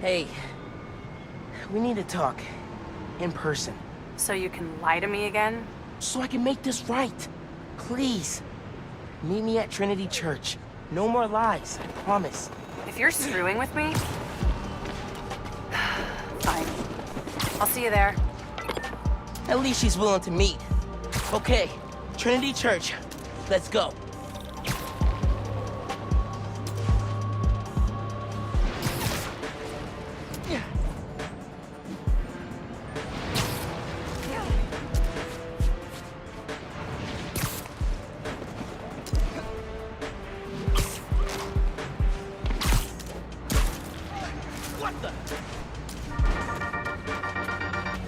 Hey, we need to talk. In person. So you can lie to me again? So I can make this right. Please. Meet me at Trinity Church. No more lies, I promise. If you're screwing with me... Fine. I'll see you there. At least she's willing to meet. Okay, Trinity Church. Let's go.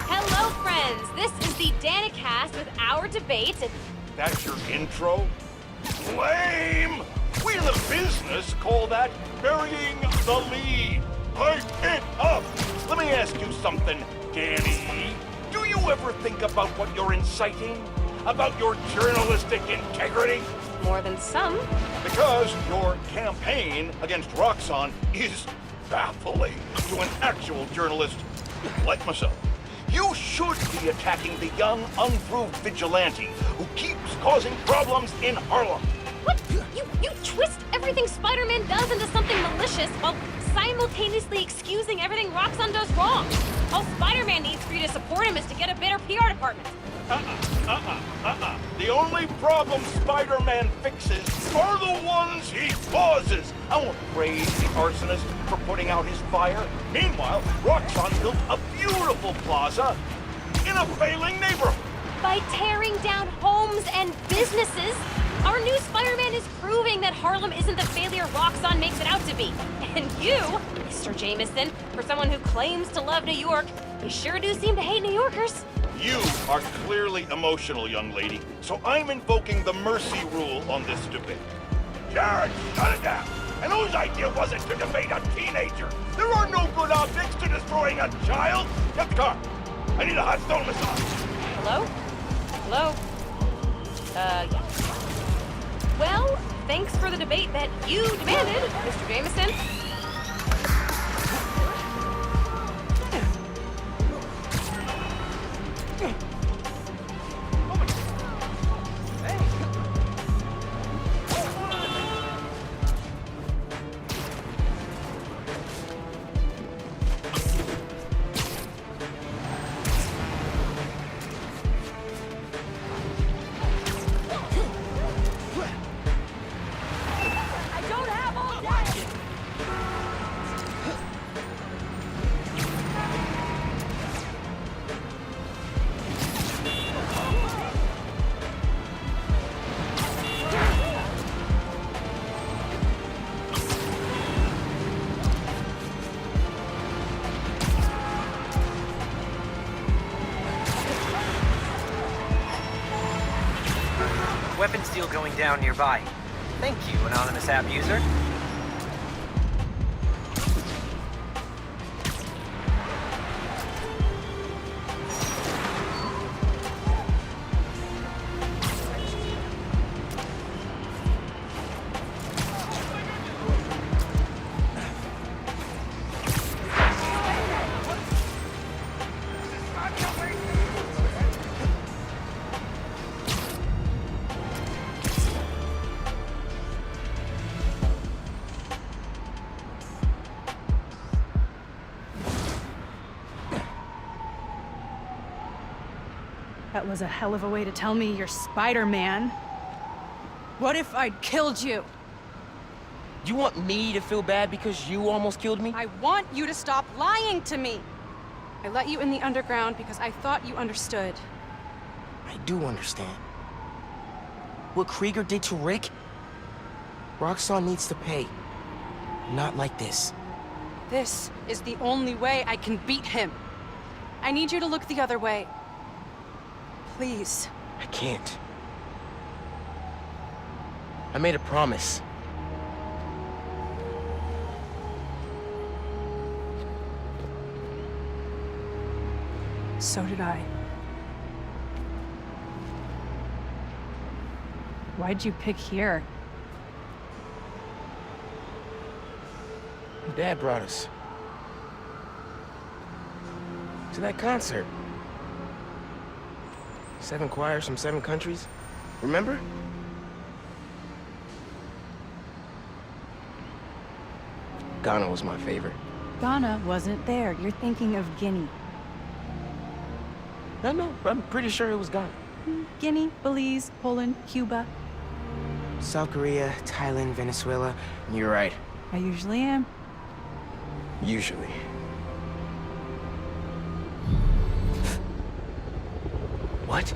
Hello, friends. This is the Danicast with our debate. That's your intro? Lame! We in the business call that burying the lead. Pipe it up! Let me ask you something, Danny. Do you ever think about what you're inciting? About your journalistic integrity? More than some. Because your campaign against Roxxon is baffling to an actual journalist like myself. You should be attacking the young, unproved vigilante who keeps causing problems in Harlem. What? You twist everything Spider-Man does into something malicious while simultaneously excusing everything Roxxon does wrong. All Spider-Man needs for you to support him is to get a better PR department. The only problem Spider-Man fixes are the ones he causes. I won't praise the arsonist for putting out his fire. Meanwhile, Roxxon built a beautiful plaza in a failing neighborhood. By tearing down homes and businesses, our new Spider-Man is proving that Harlem isn't the failure Roxxon makes it out to be. And you, Mr. Jameson, for someone who claims to love New York, you sure do seem to hate New Yorkers. You are clearly emotional, young lady, so I'm invoking the mercy rule on this debate. Jared, shut it down! And whose idea was it to debate a teenager? There are no good objects to destroying a child! Get the car! I need a hot stone massage! Hello? Hello? Yeah. Well, thanks for the debate that you demanded, Mr. Jameson. Weapons deal going down nearby. Thank you, anonymous app user. That was a hell of a way to tell me you're Spider-Man. What if I'd killed you? You want me to feel bad because you almost killed me? I want you to stop lying to me. I let you in the underground because I thought you understood. I do understand. What Krieger did to Rick? Roxxon needs to pay. Not like this. This is the only way I can beat him. I need you to look the other way. Please. I can't. I made a promise. So did I. Why'd you pick here? Dad brought us. To that concert. 7 choirs from 7 countries. Remember? Ghana was my favorite. Ghana wasn't there. You're thinking of Guinea. No, I'm pretty sure it was Ghana. Guinea, Belize, Poland, Cuba. South Korea, Thailand, Venezuela. You're right. I usually am. Usually. What?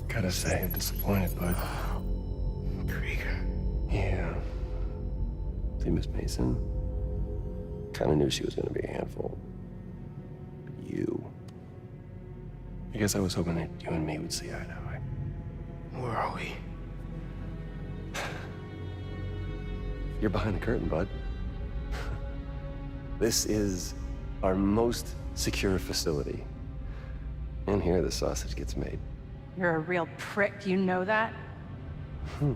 Gotta say, I'm disappointed, bud. Krieger. Yeah. See, Miss Mason? Kinda knew she was gonna be a handful. But you. I guess I was hoping that you and me would see eye to eye. Where are we? You're behind the curtain, bud. This is our most secure facility. And here the sausage gets made. You're a real prick, you know that? You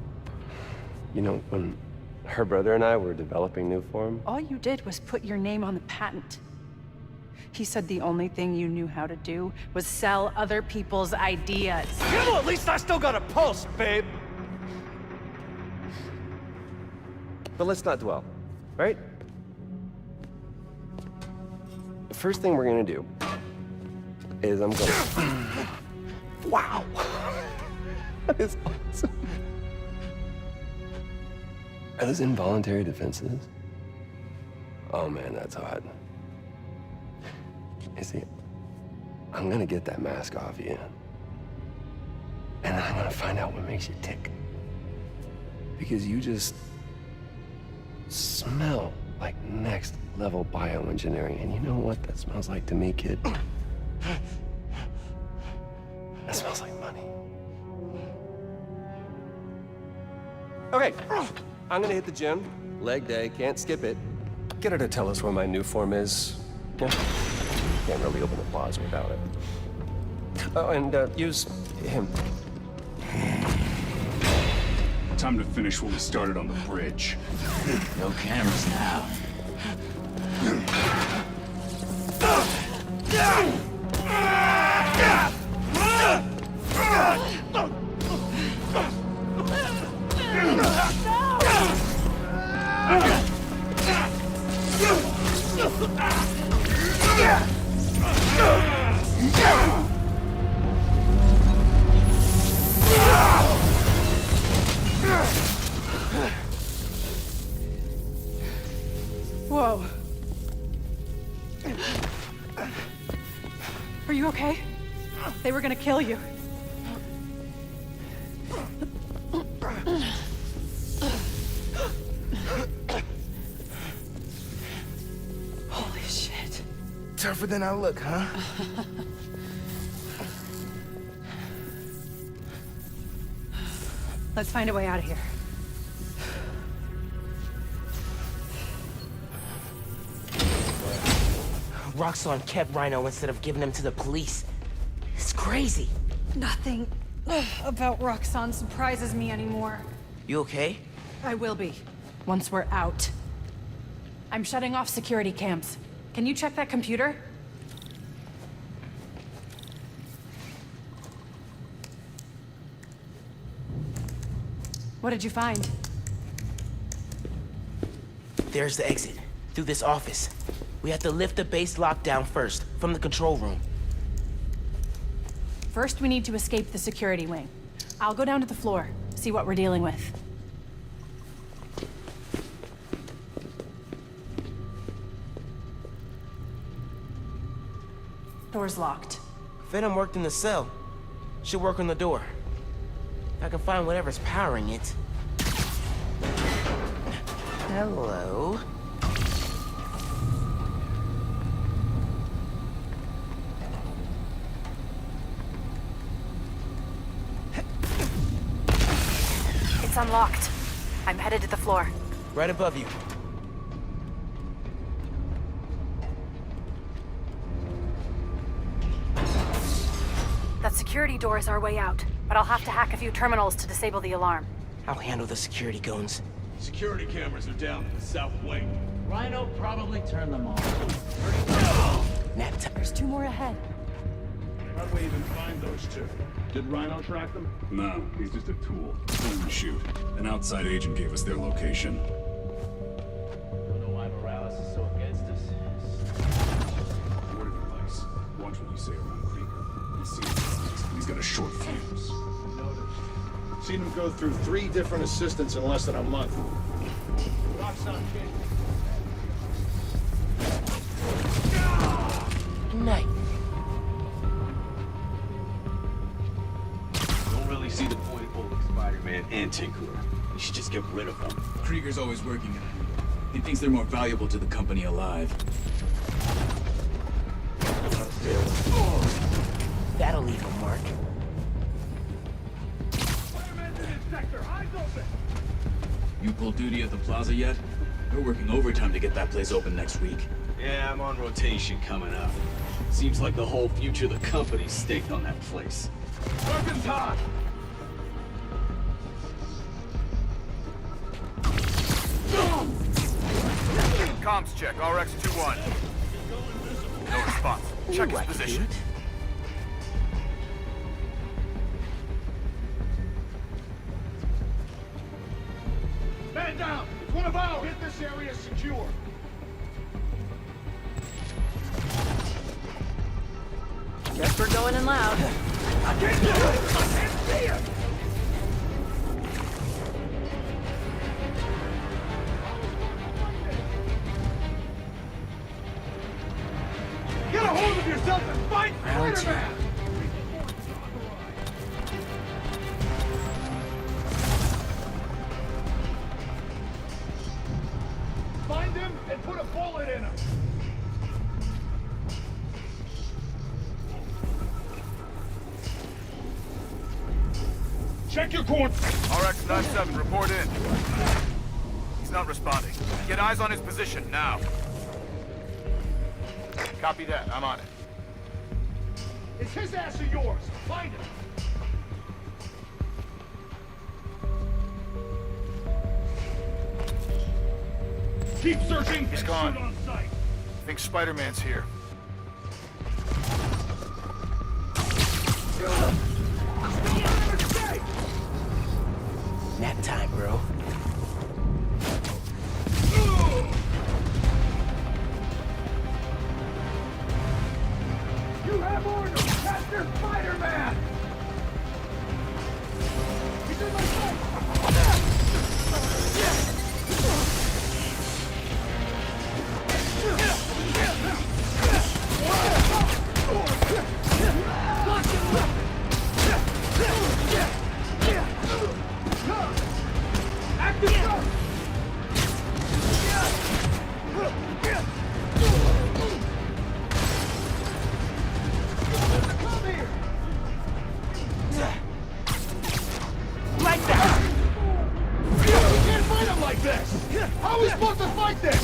know, when her brother and I were developing new form, All you did was put your name on the patent. He said the only thing you knew how to do was sell other people's ideas. Well, at least I still got a pulse, babe. but let's not dwell, right? The first thing we're gonna do is I'm gonna... Wow! That is awesome. Are those involuntary defenses? Oh man, that's hot. You see, I'm gonna get that mask off you. And then I'm gonna find out what makes you tick. Because you just smell like next level bioengineering. And you know what that smells like to me, kid? That smells like money. Okay, I'm gonna hit the gym. Leg day, can't skip it. Get her to tell us where my new form is. Yeah. Can't really open the plaza without it. Oh, and use him. Time to finish what we started on the bridge. No cameras now. Whoa. Are you okay? They were gonna kill you. Holy shit. Tougher than I look, huh? Let's find a way out of here. Roxxon kept Rhino instead of giving him to the police. It's crazy. Nothing about Roxxon surprises me anymore. You okay? I will be, once we're out. I'm shutting off security cams. Can you check that computer? What did you find? There's the exit. Through this office. We have to lift the base lockdown first, from the control room. First, we need to escape the security wing. I'll go down to the floor, see what we're dealing with. Door's locked. Venom worked in the cell. Should work on the door. If I can find whatever's powering it. Hello. It's unlocked. I'm headed to the floor. Right above you. That security door is our way out, but I'll have to hack a few terminals to disable the alarm. I'll handle the security goons. Security cameras are down in the south wing. Rhino probably turned them off. Nap time. There's 2 more ahead. How'd we even find those two? Did Rhino track them? No, he's just a tool. Point and shoot. An outside agent gave us their location. Don't know why Morales is so against us. Word of advice. Watch what you say around Krieger. He's seen things. He's got a short fuse. Noticed. Seen him go through 3 different assistants in less than a month. Roxxon kid. Good night. Don't really see the point of holding Spider-Man and Tinkerer. You should just get rid of them. Krieger's always working on it. He thinks they're more valuable to the company alive. That'll leave a mark. Spider-Man's in his sector. Eyes open. You pulled duty at the plaza yet? We're working overtime to get that place open next week. Yeah, I'm on rotation coming up. Seems like the whole future of the company's staked on that place. Working's hot. Comms check, RX-21. No response. Check his position. Man down. It's one of ours. Get this area secure. Guess we're going in loud. I can't do it. I can't see it. Get a hold of yourself and fight Round 2. Spider-Man! Find him and put a bullet in him! Check your corn! RX-97, report in. He's not responding. Get eyes on his position, now. Copy that, I'm on it. It's his ass or yours! Find him! Keep searching! He's and gone. shoot on sight. I think Spider-Man's here. Nap time, bro. You have orders! Capture Spider-Man! He's in my sight! Active gun! Come here! Like that! We can't fight him like this! How are we supposed to fight this?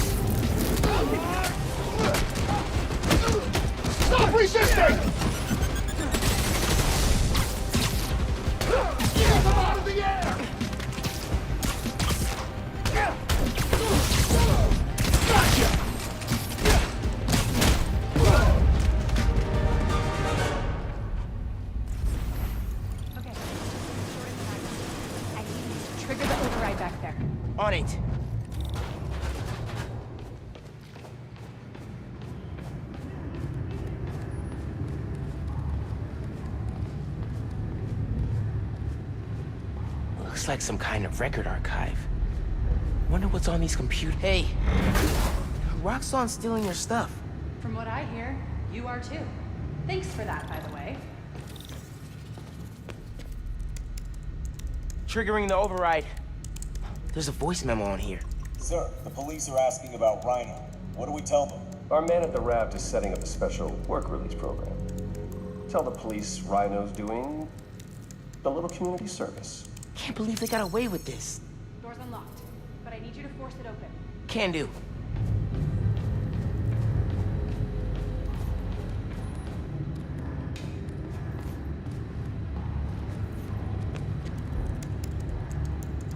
Stop resisting! Get them out of the air! Gotcha! Okay. I need you to trigger the override back there. On it. Looks like some kind of record archive. Wonder what's on these computers. Hey, Roxxon's stealing your stuff. From what I hear, you are too. Thanks for that, by the way. Triggering the override. There's a voice memo on here. Sir, the police are asking about Rhino. What do we tell them? Our man at the raft is setting up a special work release program. Tell the police Rhino's doing a little community service. Can't believe they got away with this. Door's unlocked, but I need you to force it open. Can do.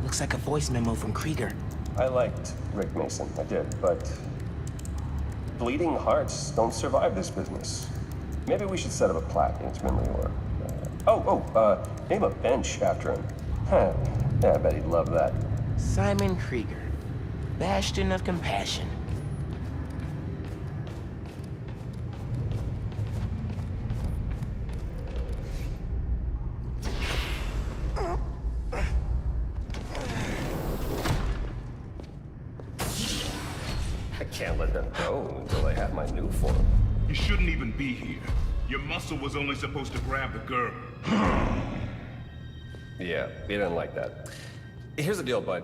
Looks like a voice memo from Krieger. I liked Rick Mason, I did, but bleeding hearts don't survive this business. Maybe we should set up a plaque in his memory or... name a bench after him. Huh, yeah, I bet he'd love that. Simon Krieger, bastion of compassion. I can't let them go until I have my new form. You shouldn't even be here. Your muscle was only supposed to grab the girl. Yeah, he didn't like that. Here's the deal, bud.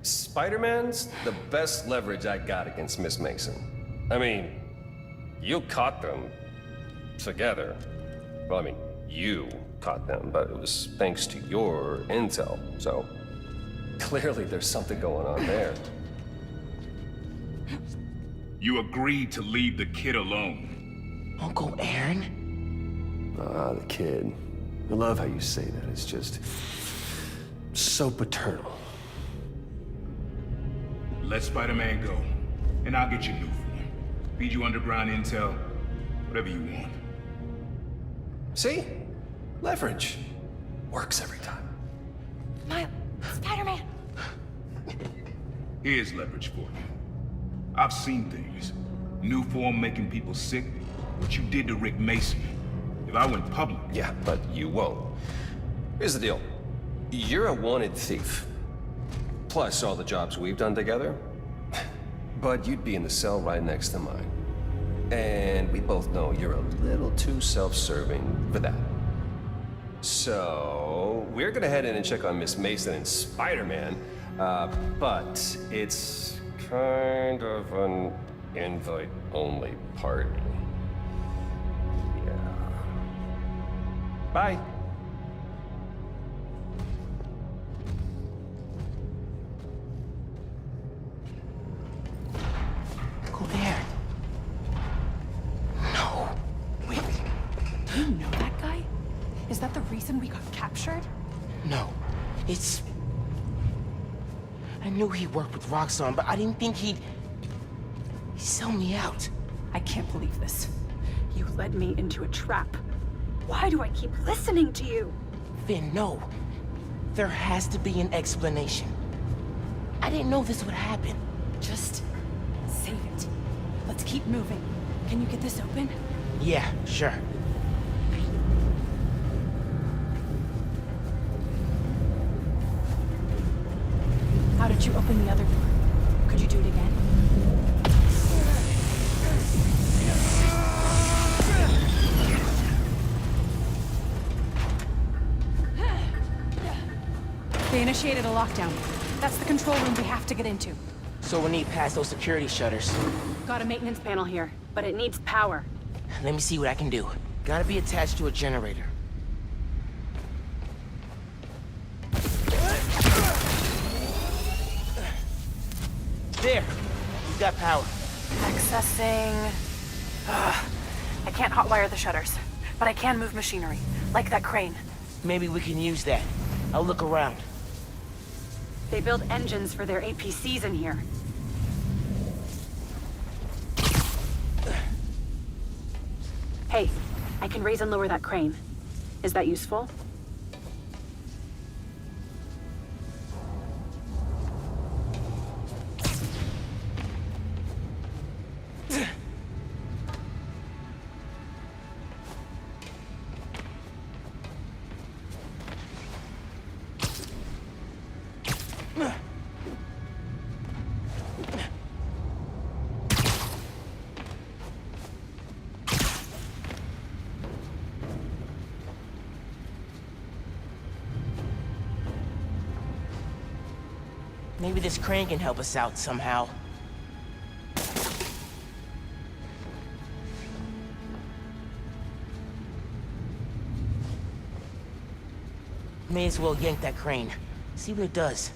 Spider-Man's the best leverage I got against Miss Mason. I mean, you caught them together. Well, I mean, you caught them, but it was thanks to your intel. So, clearly there's something going on there. You agreed to leave the kid alone. Uncle Aaron? Ah, the kid. I love how you say that. It's just so paternal. Let Spider-Man go, and I'll get you new form. Feed you underground intel, whatever you want. See? Leverage. Works every time. Spider-Man! Here's leverage for you. I've seen things. New form making people sick. What you did to Rick Mason. If I went public... Yeah, but you won't. Here's the deal. You're a wanted thief. Plus all the jobs we've done together. But you'd be in the cell right next to mine. And we both know you're a little too self-serving for that. So, we're gonna head in and check on Miss Mason and Spider-Man, but it's kind of an invite-only party. Yeah. Bye. Go there. No. Wait. Do you know that guy? Is that the reason we got captured? No. It's... I knew he worked with Roxxon, but I didn't think he'd sell me out. I can't believe this. You led me into a trap. Why do I keep listening to you? Finn, no. There has to be an explanation. I didn't know this would happen. Just save it. Let's keep moving. Can you get this open? Yeah, sure. How did you open the other door? Could you do it again? They initiated a lockdown. That's the control room we have to get into. So we need past those security shutters. Got a maintenance panel here, but it needs power. Let me see what I can do. Gotta be attached to a generator. There! We've got power. Accessing... I can't hotwire the shutters, but I can move machinery, like that crane. Maybe we can use that. I'll look around. They build engines for their APCs in here. Hey, I can raise and lower that crane. Is that useful? Maybe this crane can help us out somehow. May as well yank that crane. See what it does.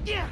Yeah.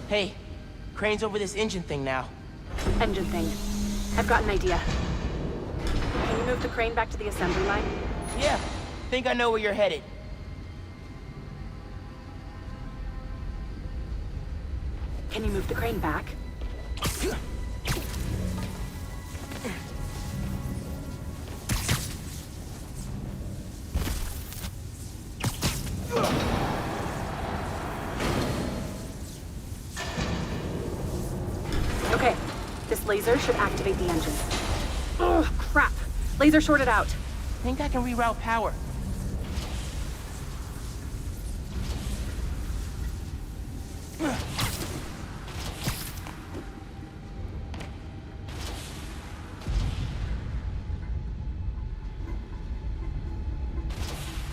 Hey, crane's over this engine thing now. Engine thing. I've got an idea. Can you move the crane back to the assembly line? Yeah, think I know where you're headed. Can you move the crane back? Okay, this laser should activate the engine. Oh, crap! Laser shorted out. Think I can reroute power.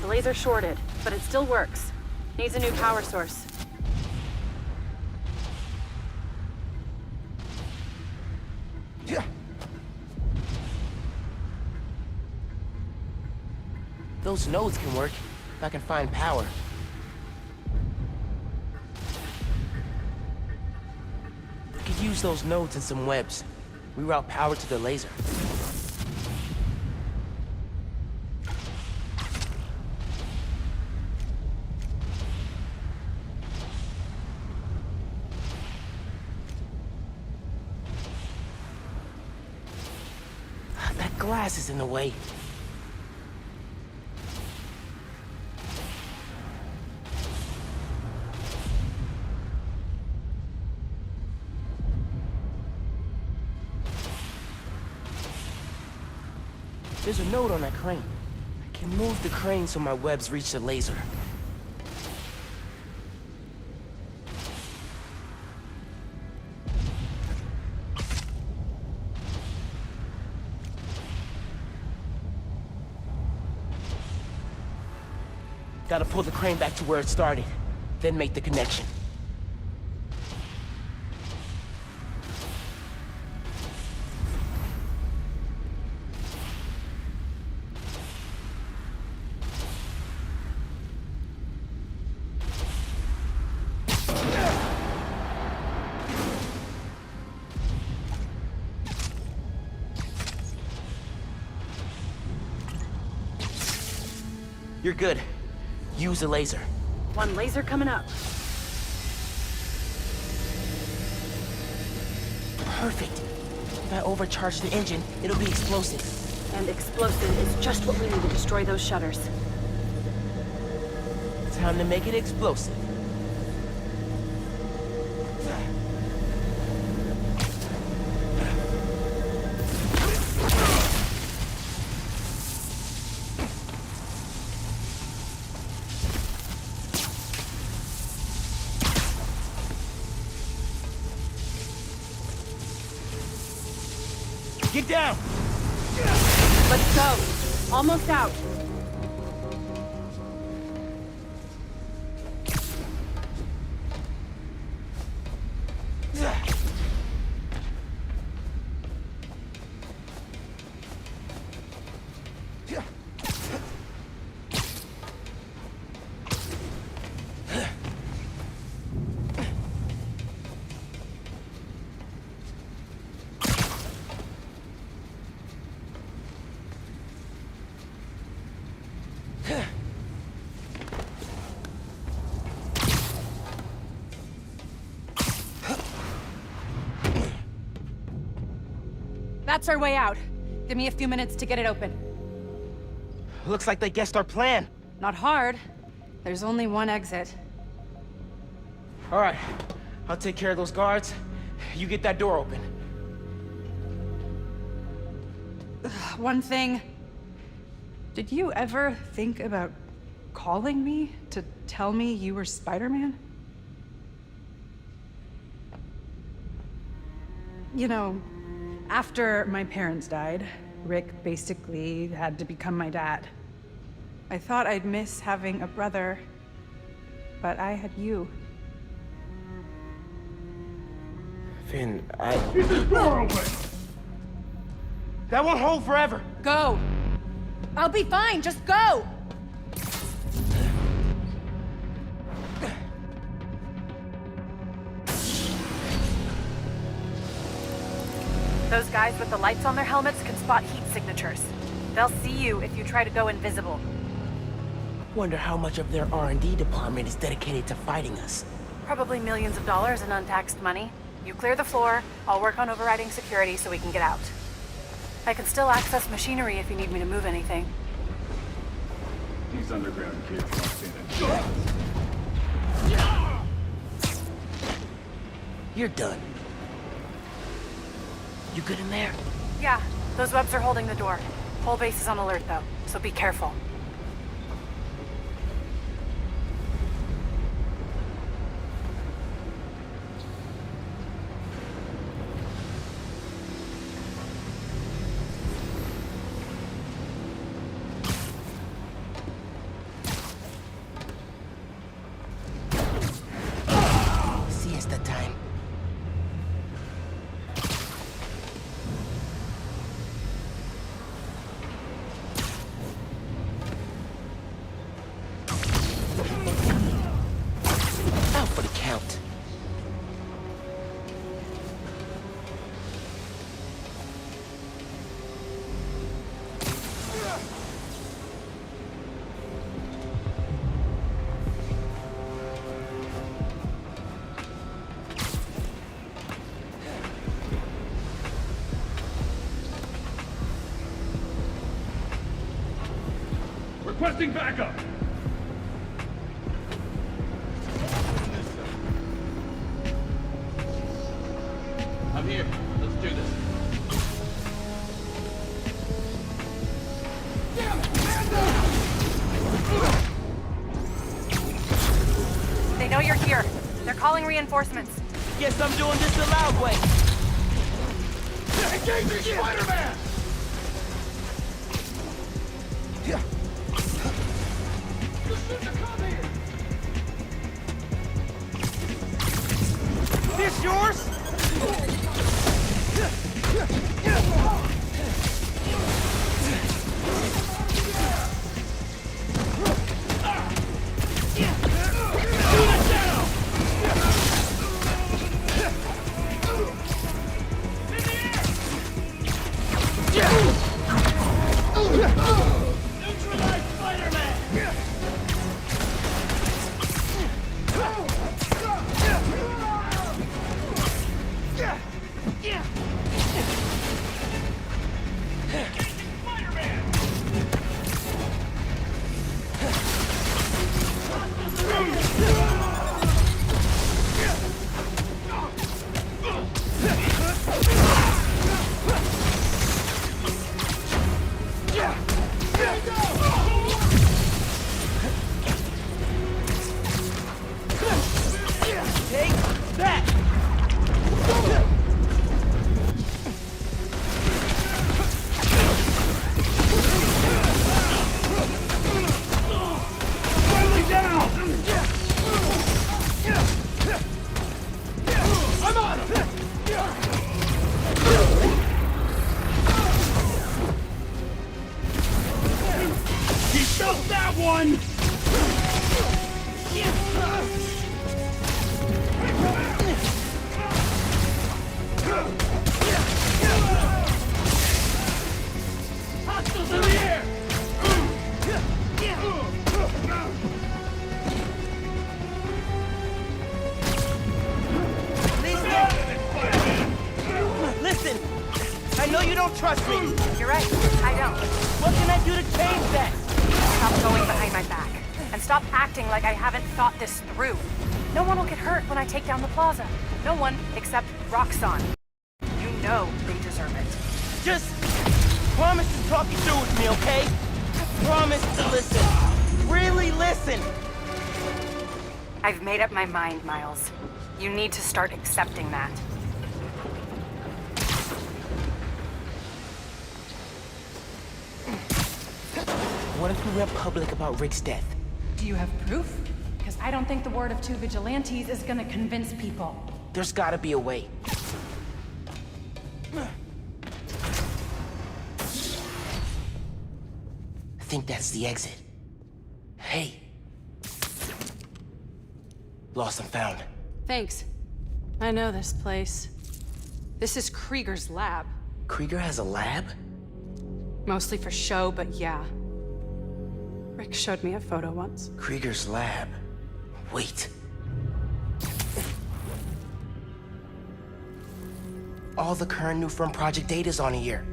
The laser shorted, but it still works. Needs a new power source. Those nodes can work, if I can find power. We could use those nodes and some webs. Reroute power to the laser. That glass is in the way. There's a node on that crane. I can move the crane so my webs reach the laser. Gotta pull the crane back to where it started, then make the connection. You're good. Use the laser. One laser coming up. Perfect. If I overcharge the engine, it'll be explosive. And explosive is just what we need to destroy those shutters. Time to make it explosive. Get down! Let's go. Almost out. That's our way out. Give me a few minutes to get it open. Looks like they guessed our plan. Not hard. There's only one exit. All right, I'll take care of those guards. You get that door open. One thing. Did you ever think about calling me to tell me you were Spider-Man? You know, after my parents died, Rick basically had to become my dad. I thought I'd miss having a brother, but I had you. Finn, Keep this door open! That won't hold forever! Go! I'll be fine, just go! Those guys with the lights on their helmets can spot heat signatures. They'll see you if you try to go invisible. Wonder how much of their R&D department is dedicated to fighting us. Probably millions of dollars in untaxed money. You clear the floor, I'll work on overriding security so we can get out. I can still access machinery if you need me to move anything. These underground kids don't see that. You're done. You good in there? Yeah, those webs are holding the door. Whole base is on alert though, so be careful. Requesting backup! I'm here. Let's do this. They know you're here. They're calling reinforcements. Guess I'm doing this the loud way. Engaging Spider-Man! This yours? Neutralize Spider-Man! Take that! I'm on him! He felt that one! Hostiles in the air! Listen, I know you don't trust me. You're right. I don't. What can I do to change that? Stop going behind my back. And stop acting like I haven't thought this through. No one will get hurt when I take down the plaza. No one except Roxxon. You know they deserve it. Just promise to talk it through with me, okay? Promise to listen. Really listen. I've made up my mind, Miles. You need to start accepting that. What if we went public about Rick's death? Do you have proof? Because I don't think the word of two vigilantes is gonna convince people. There's gotta be a way. I think that's the exit. Hey. Lost and found. Thanks. I know this place. This is Krieger's lab. Krieger has a lab? Mostly for show, but yeah. Rick showed me a photo once. Krieger's lab. Wait. All the current new firm project data's on here.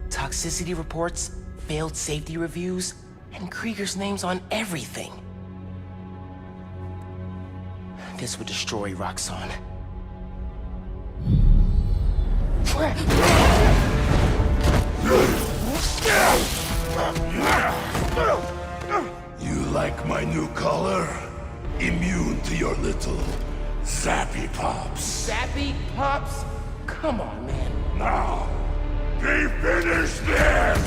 Toxicity reports, failed safety reviews, and Krieger's name's on everything. This would destroy Roxxon. You like my new color? Immune to your little zappy pops. Zappy Pops? Come on, man. Now, be finished this!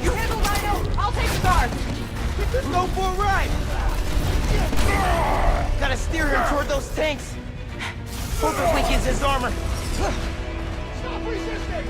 You handle Rhino! I'll take the guard! Let's go for a ride! Gotta steer him toward those tanks. Hope it weakens his armor. Stop resisting!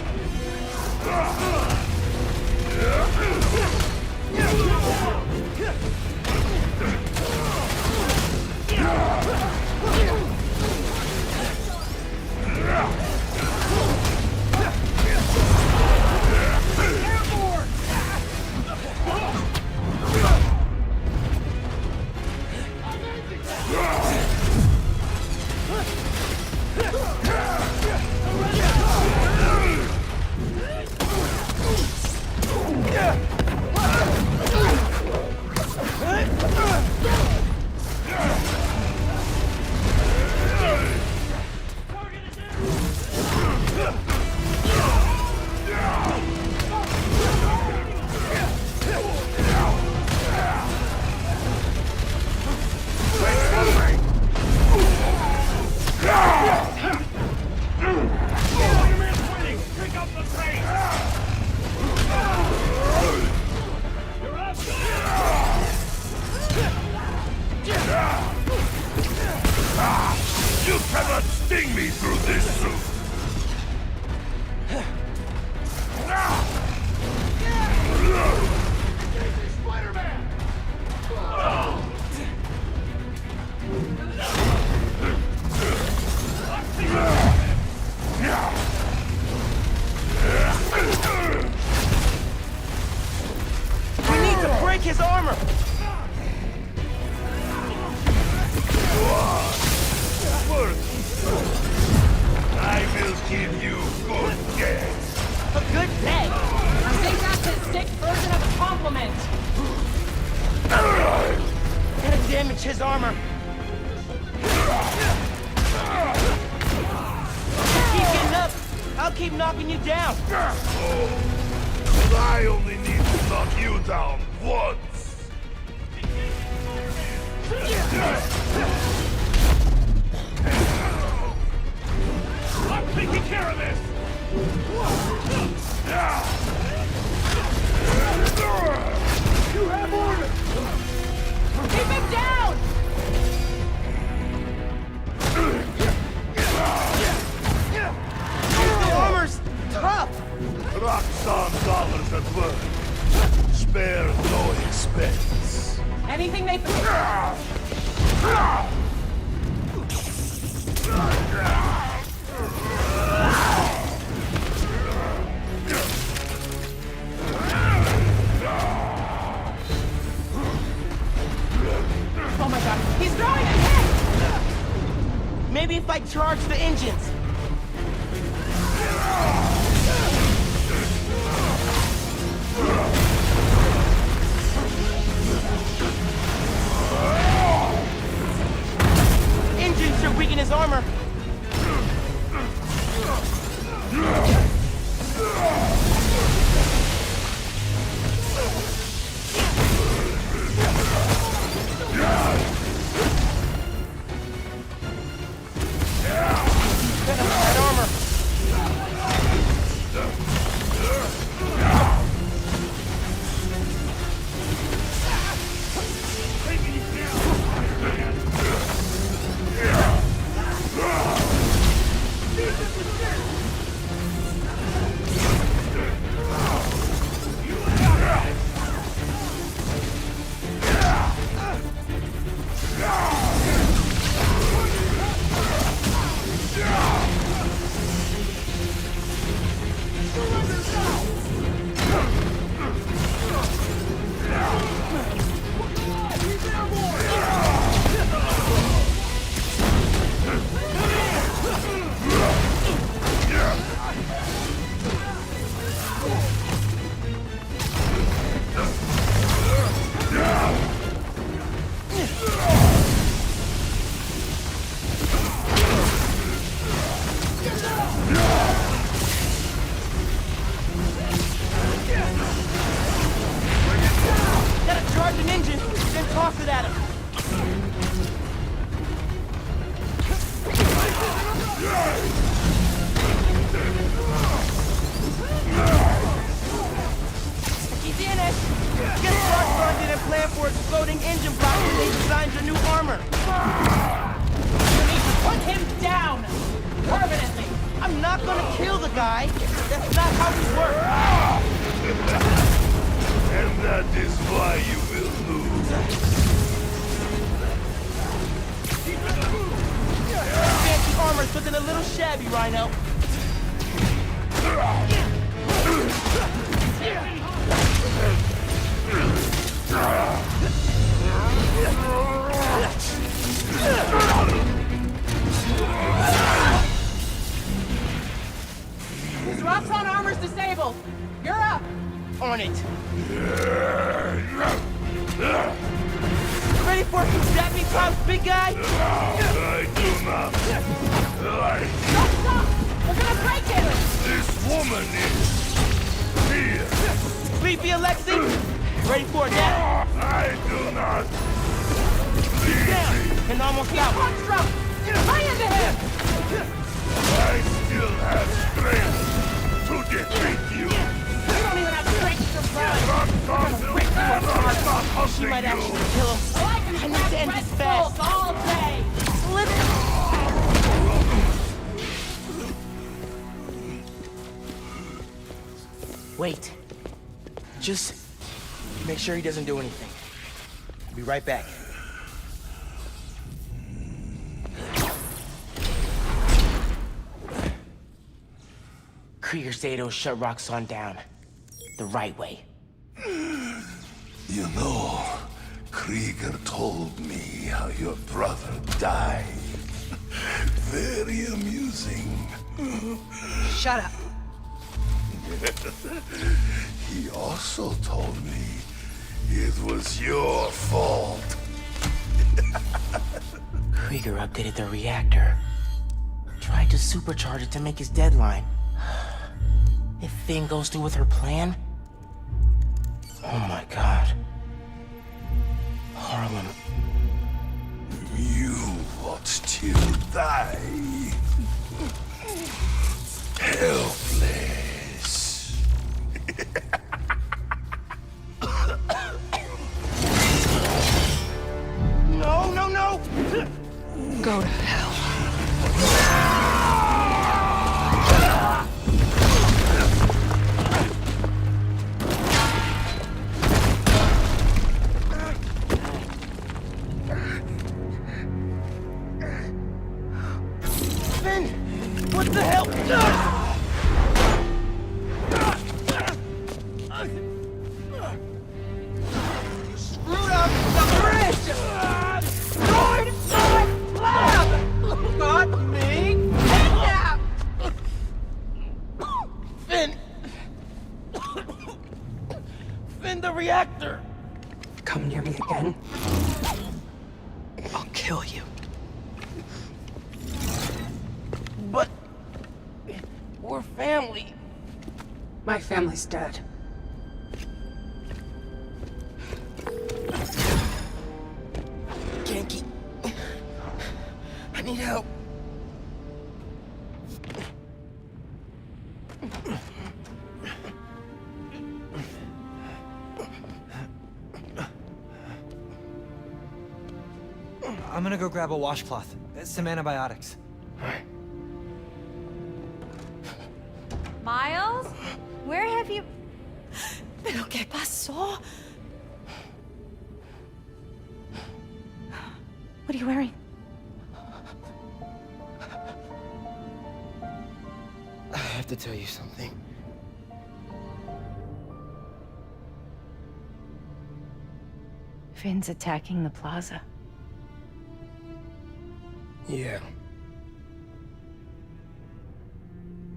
his armor! Work. I will give you good death. A good day! I think that's his sick version of a compliment. Gotta damage his armor. Keep getting up. I'll keep knocking you down. Oh, but I only need to knock you down once. I'm taking care of this! You have orders! Keep him down! The armor's tough. Roxxon dollars at work. Spare no expense. Anything they... Oh my god, he's throwing a hit! Maybe if I charge the engines. Engines should weaken his armor. That armor. Roxxon armor's disabled. You're up. On it. Ready for some zapping pops, big guy? I do not like Stop! We're gonna break him! this woman is here. Sleepy Alexi? Ready for it now? I do not. He's down and almost out. Punch drop! Right into him! I still have strength to defeat you. You don't even have strength to run! She might actually kill him. Oh, I can I need to end this fast. all day! Wait. Just make sure he doesn't do anything. I'll be right back. Krieger's Zato shut Roxxon down. The right way. You know, Krieger told me how your brother died. Very amusing. Shut up. He also told me it was your fault. Krieger updated the reactor. Tried to supercharge it to make his deadline. If Finn goes through with her plan... Oh my god. Harlem. You won't still die. Helpless. No, no, no! Go to hell. Finn! What the hell? You screwed up the bridge! Join my lab! Got me kidnapped! Finn! Finn, the reactor! Come near me again. I'll kill you. But... we're family. My family's dead. Genki. I need help. I'm gonna go grab a washcloth. Some antibiotics. Miles? Where have you... ¿Pero qué pasó? What are you wearing? I have to tell you something. Finn's attacking the plaza. Yeah.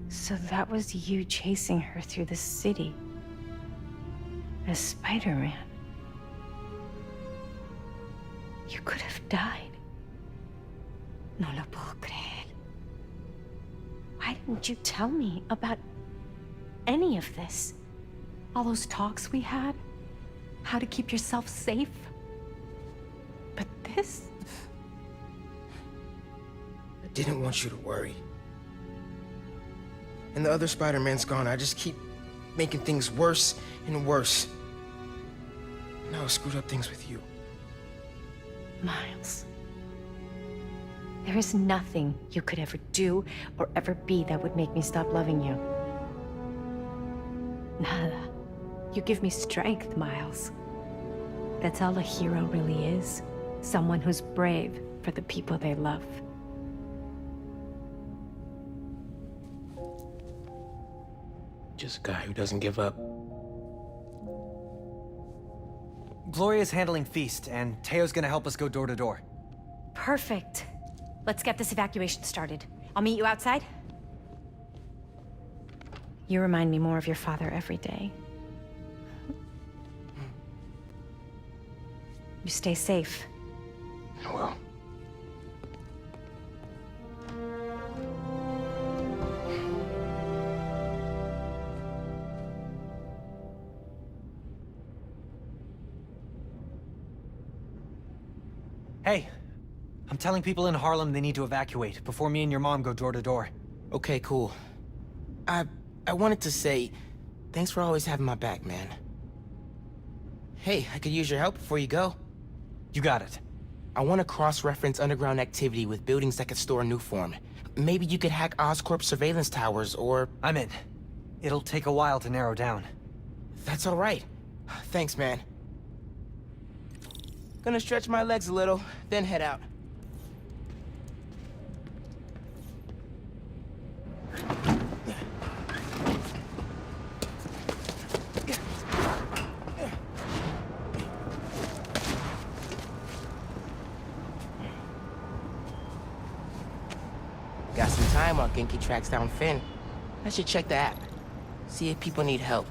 So that was you chasing her through the city. As Spider-Man. You could have died. No lo puedo creer. Why didn't you tell me about any of this? All those talks we had? How to keep yourself safe? But this? I didn't want you to worry. And the other Spider-Man's gone. I just keep making things worse and worse. Now I screwed up things with you. Miles. There is nothing you could ever do or ever be that would make me stop loving you. Nada. You give me strength, Miles. That's all a hero really is. Someone who's brave for the people they love. Just a guy who doesn't give up. Gloria's handling Feast, and Teo's gonna help us go door to door. Perfect. Let's get this evacuation started. I'll meet you outside. You remind me more of your father every day. You stay safe. Well. Hey, I'm telling people in Harlem they need to evacuate before me and your mom go door to door. Okay, cool. I wanted to say, thanks for always having my back, man. Hey, I could use your help before you go. You got it. I want to cross-reference underground activity with buildings that could store a new form. Maybe you could hack Oscorp's surveillance towers, or... I'm in. It'll take a while to narrow down. That's all right. Thanks, man. Gonna stretch my legs a little, then head out. time while Genki tracks down Finn. I should check the app. See if people need help.